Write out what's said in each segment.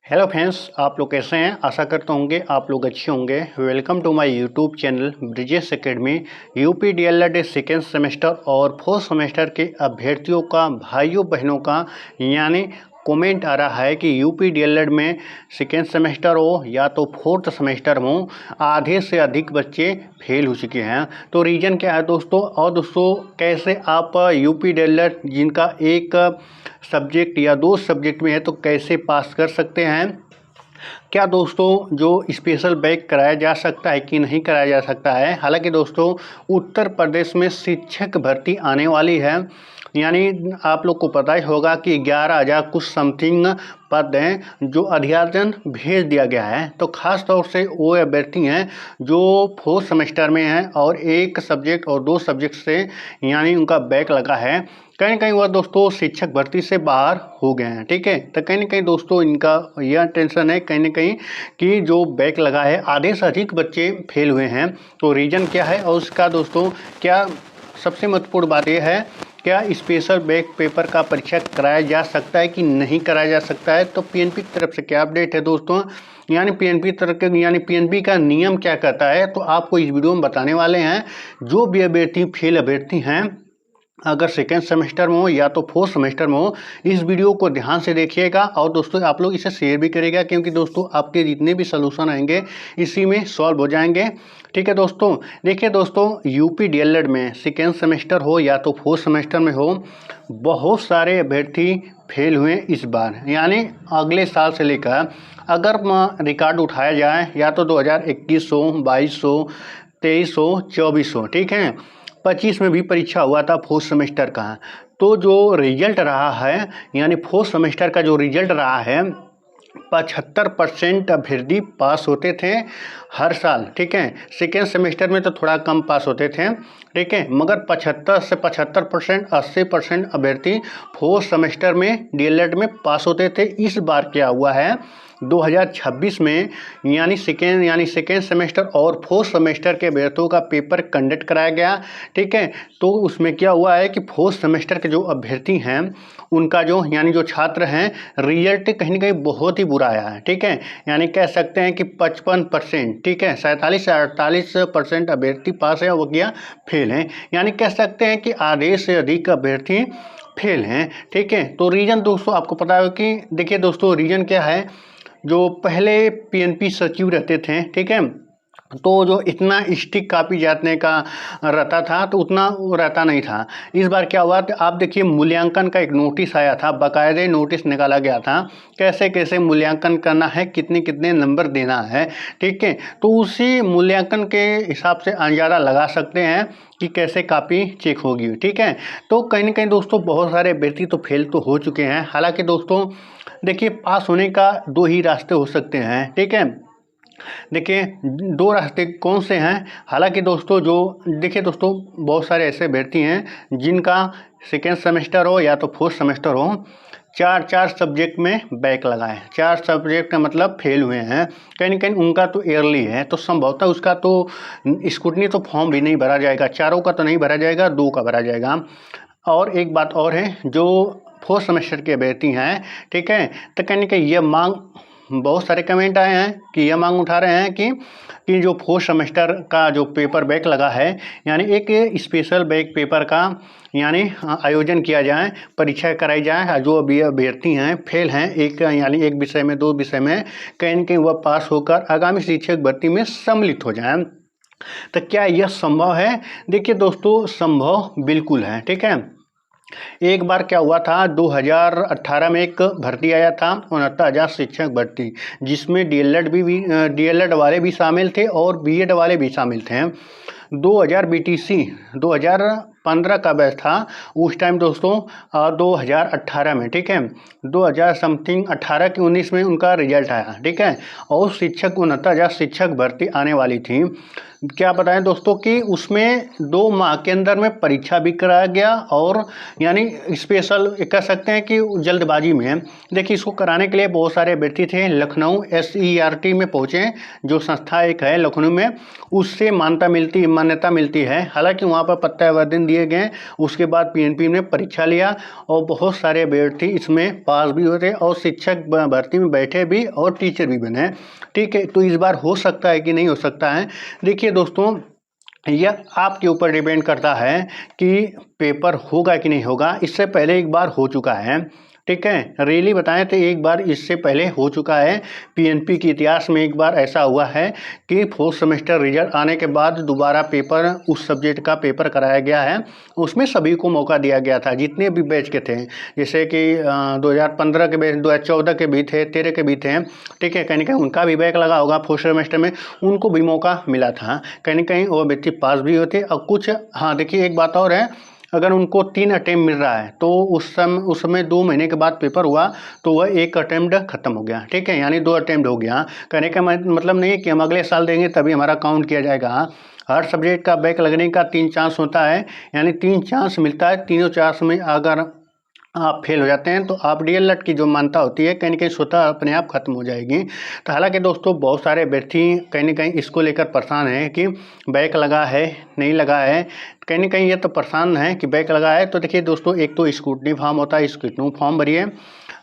Hello friends, आप लोग कैसे हैं। आशा करता होंगे आप लोग अच्छे होंगे। Welcome to my YouTube channel Brijesh academy. UP DElEd second semester और फोर्थ सेमेस्टर के अभ्यर्थियों का, भाइयों बहनों का यानी कमेंट आ रहा है कि यूपी डीएलएड में सेकेंड सेमेस्टर हो या तो फोर्थ सेमेस्टर हो, आधे से अधिक बच्चे फेल हो चुके हैं। तो रीज़न क्या है दोस्तों, और दोस्तों कैसे आप यूपी डीएलएड जिनका एक सब्जेक्ट या दो सब्जेक्ट में है तो कैसे पास कर सकते हैं। क्या दोस्तों जो स्पेशल बैच कराया जा सकता है कि नहीं कराया जा सकता है। हालांकि दोस्तों उत्तर प्रदेश में शिक्षक भर्ती आने वाली है, यानी आप लोग को पता ही होगा कि 11,000 कुछ समथिंग पद हैं जो अध्यादेश भेज दिया गया है। तो खास तौर से वो अभ्यर्थी हैं जो फोर्थ सेमेस्टर में हैं और एक सब्जेक्ट और दो सब्जेक्ट से यानी उनका बैक लगा है। कहीं ना कहीं वह दोस्तों शिक्षक भर्ती से बाहर हो गए हैं। ठीक है, तो कहीं ना कहीं दोस्तों इनका यह टेंशन है कहीं ना कहीं कि जो बैक लगा है आधे से अधिक बच्चे फेल हुए हैं। तो रीज़न क्या है और उसका दोस्तों क्या सबसे महत्वपूर्ण बात यह है, क्या स्पेशल बैक पेपर का परीक्षा कराया जा सकता है कि नहीं कराया जा सकता है। तो पीएनबी की तरफ से क्या अपडेट है दोस्तों, यानी पीएनबी का नियम क्या कहता है, तो आपको इस वीडियो में बताने वाले हैं। जो भी अभ्यर्थी फेल अभ्यर्थी हैं, अगर सेकेंड सेमेस्टर में हो या तो फोर्थ सेमेस्टर में हो, इस वीडियो को ध्यान से देखिएगा और दोस्तों आप लोग इसे शेयर भी करिएगा, क्योंकि दोस्तों आपके जितने भी सलूशन आएंगे इसी में सॉल्व हो जाएंगे। ठीक है दोस्तों, देखिए दोस्तों यूपी डीएलएड में सेकेंड सेमेस्टर हो या तो फोर्थ सेमेस्टर में हो, बहुत सारे अभ्यर्थी फेल हुए इस बार, यानी अगले साल से लेकर अगर रिकॉर्ड उठाया जाए या तो 2021 हो, 22 हो, 23 हो, 24 हो, ठीक है, 25 में भी परीक्षा हुआ था फोर्थ सेमेस्टर का। तो जो रिजल्ट रहा है, यानी फोर्थ सेमेस्टर का जो रिजल्ट रहा है, 75% अभ्यर्थी पास होते थे हर साल। ठीक है, सेकेंड सेमेस्टर में तो थोड़ा कम पास होते थे। ठीक है, मगर 75 से 75%, 80% अभ्यर्थी फोर्थ सेमेस्टर में डीएलएड में पास होते थे। इस बार क्या हुआ है 2026 में, यानी सेकेंड सेमेस्टर और फोर्थ सेमेस्टर के अभ्यर्थियों का पेपर कंडक्ट कराया गया। ठीक है, तो उसमें क्या हुआ है कि फोर्थ सेमेस्टर के जो अभ्यर्थी हैं उनका जो छात्र हैं रिजल्ट कहीं ना कहीं बहुत ही बुरा आया है। ठीक है, यानी कह सकते हैं कि 55%, ठीक है, 47 से 48% अभ्यर्थी पास है, वो क्या फेल हैं, यानी कह सकते हैं कि आधे से अधिक अभ्यर्थी फेल हैं। ठीक है, तो रीज़न दोस्तों आपको पता है कि देखिए दोस्तों रीज़न क्या है, जो पहले पीएनपी सचिव रहते थे, ठीक है, तो जो इतना स्टिक कापी जांचने का रहता था तो उतना वो रहता नहीं था। इस बार क्या हुआ, तो आप देखिए मूल्यांकन का एक नोटिस आया था, बाकायदे नोटिस निकाला गया था कैसे कैसे मूल्यांकन करना है, कितने कितने नंबर देना है। ठीक है, तो उसी मूल्यांकन के हिसाब से अंदाजा लगा सकते हैं कि कैसे कापी चेक होगी। ठीक है, तो कहीं ना कहीं दोस्तों बहुत सारे अभ्यर्थी तो फेल तो हो चुके हैं। हालांकि दोस्तों देखिए पास होने का दो ही रास्ते हो सकते हैं। ठीक है, देखिए दो रास्ते कौन से हैं। हालांकि दोस्तों जो देखिए दोस्तों बहुत सारे ऐसे अभ्यर्थी हैं जिनका सेकेंड सेमेस्टर हो या तो फोर्थ सेमेस्टर हो, चार सब्जेक्ट में बैक लगा है, 4 सब्जेक्ट का मतलब फेल हुए हैं। कहीं ना कहीं उनका तो ईयरली है, तो संभवतः उसका तो स्क्रूटनी तो फॉर्म भी नहीं भरा जाएगा, चारों का तो नहीं भरा जाएगा, 2 का भरा जाएगा। और एक बात और है, जो फोर्थ सेमेस्टर के अभ्यर्थी हैं, ठीक है, तो कहीं ना कहीं ये मांग, बहुत सारे कमेंट आए हैं कि यह मांग उठा रहे हैं कि जो फोर्थ सेमेस्टर का जो पेपर बैक लगा है, यानी एक स्पेशल बैक पेपर का यानी आयोजन किया जाए, परीक्षा कराई जाए। जो अभी अभ्यर्थी हैं फेल हैं एक यानी एक विषय में, 2 विषय में, कहीं न कहीं वह पास होकर आगामी शिक्षक भर्ती में सम्मिलित हो जाएं। तो क्या यह संभव है? देखिए दोस्तों संभव बिल्कुल है। ठीक है, एक बार क्या हुआ था 2018 में एक भर्ती आया था 69,000 शिक्षक भर्ती, जिसमें डीएलएड वाले भी शामिल थे और बीएड वाले भी शामिल थे। 2000 बीटीसी 2015 का बैच था उस टाइम दोस्तों, 2018 में, ठीक है, 2000 समथिंग 18 की 19 में उनका रिजल्ट आया। ठीक है, और 69,000 शिक्षक भर्ती आने वाली थी। क्या बताएं दोस्तों कि उसमें 2 माह के अंदर में परीक्षा भी कराया गया और यानी स्पेशल कह सकते हैं कि जल्दबाजी में। देखिए इसको कराने के लिए बहुत सारे अभ्यर्थी थे, लखनऊ SERT में पहुँचे, जो संस्था एक है लखनऊ में, उससे मान्यता मिलती है। हालांकि वहाँ पर प्रत्यावर्तन लिए गए। उसके बाद पीएनपी में परीक्षा लिया और बहुत सारे अभ्यर्थी इसमें पास भी हुए थे और शिक्षक भर्ती में बैठे भी और टीचर भी बने। ठीक है, तो इस बार हो सकता है कि नहीं हो सकता है। देखिए दोस्तों, यह आपके ऊपर डिपेंड करता है कि पेपर होगा कि नहीं होगा। इससे पहले एक बार हो चुका है, ठीक है, रियली बताएं तो एक बार इससे पहले हो चुका है। पीएनपी के इतिहास में एक बार ऐसा हुआ है कि फोर्थ सेमेस्टर रिजल्ट आने के बाद दोबारा पेपर, उस सब्जेक्ट का पेपर कराया गया है। उसमें सभी को मौका दिया गया था, जितने भी बैच के थे, जैसे कि 2015 के बैच, 2014 के भी थे, 13 के भी थे। ठीक है, कहीं ना कहीं उनका भी बैक लगा होगा फोर्थ सेमेस्टर में, उनको भी मौका मिला था। कहीं ना कहीं वो व्यक्ति पास भी होते और कुछ, हाँ देखिए एक बात और है, अगर उनको 3 अटेम्प्ट मिल रहा है तो उस समय 2 महीने के बाद पेपर हुआ तो वह 1 अटेम्प्ट खत्म हो गया। ठीक है, यानी 2 अटेम्प्ट हो गया। कहने का मतलब नहीं है कि हम अगले साल देंगे तभी हमारा काउंट किया जाएगा। हर सब्जेक्ट का बैक लगने का 3 चांस होता है, यानी 3 चांस मिलता है। तीनों चांस में अगर आप फेल हो जाते हैं तो आप डीएलएड की जो मान्यता होती है कहीं ना कहीं स्वतः अपने आप खत्म हो जाएगी। तो हालांकि दोस्तों बहुत सारे अभ्यर्थी कहीं ना कहीं इसको लेकर परेशान हैं कि बैक लगा है नहीं लगा है। कहीं ना कहीं ये तो परेशान है कि बैक लगा है। तो देखिए दोस्तों, एक तो स्क्रूटनी फॉर्म होता है, स्क्रूटनी फॉर्म भरिए।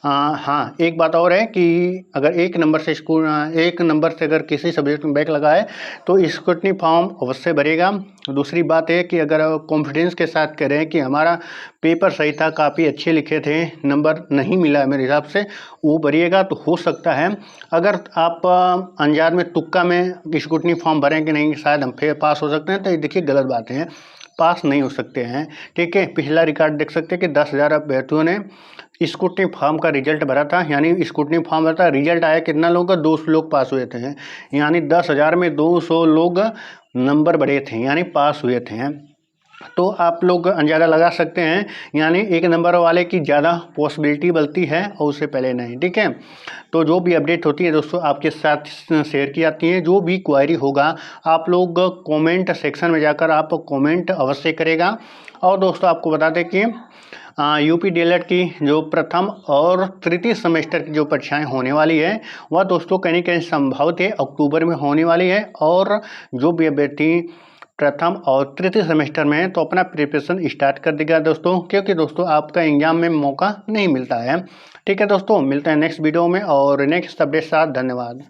हाँ, एक बात और है कि अगर एक नंबर से अगर किसी सब्जेक्ट में बैक लगा है तो स्क्रूटनी फॉर्म अवश्य भरेगा। दूसरी बात है कि अगर कॉन्फिडेंस के साथ कह रहे हैं कि हमारा पेपर सही था, काफ़ी अच्छे लिखे थे, नंबर नहीं मिला मेरे हिसाब से, वो भरिएगा तो हो सकता है। अगर आप अनजान में तुक्का में स्क्रूटनी फॉर्म भरें कि नहीं शायद हम फिर पास हो सकते हैं, तो ये देखिए गलत बात है, पास नहीं हो सकते हैं। ठीक है, पिछला रिकॉर्ड देख सकते हैं कि 10,000 अभ्यर्थियों ने स्क्रूटनी फॉर्म का रिजल्ट भरा था, यानी स्क्रूटनी फॉर्म भरा था, रिजल्ट आया कितना लोगों का, 200 लोग पास हुए थे, यानी 10,000 में 200 लोग नंबर बढ़े थे, यानी पास हुए थे। तो आप लोग अंदाज़ा लगा सकते हैं, यानी 1 नंबर वाले की ज़्यादा पॉसिबिलिटी बनती है और उससे पहले नहीं। ठीक है, तो जो भी अपडेट होती है दोस्तों आपके साथ शेयर की जाती है। जो भी क्वायरी होगा आप लोग कमेंट सेक्शन में जाकर आप कमेंट अवश्य करेगा। और दोस्तों आपको बता दें कि यूपी डीएलएड की जो प्रथम और तृतीय सेमेस्टर की जो परीक्षाएं होने वाली है वह दोस्तों कहीं कहीं संभवत है अक्टूबर में होने वाली है। और जो भी अभ्यर्थी प्रथम और तृतीय सेमेस्टर में है तो अपना प्रिपरेशन स्टार्ट कर देगा दोस्तों, क्योंकि दोस्तों आपका एग्जाम में मौका नहीं मिलता है। ठीक है दोस्तों, मिलते हैं नेक्स्ट वीडियो में और नेक्स्ट अपडेट साथ। धन्यवाद।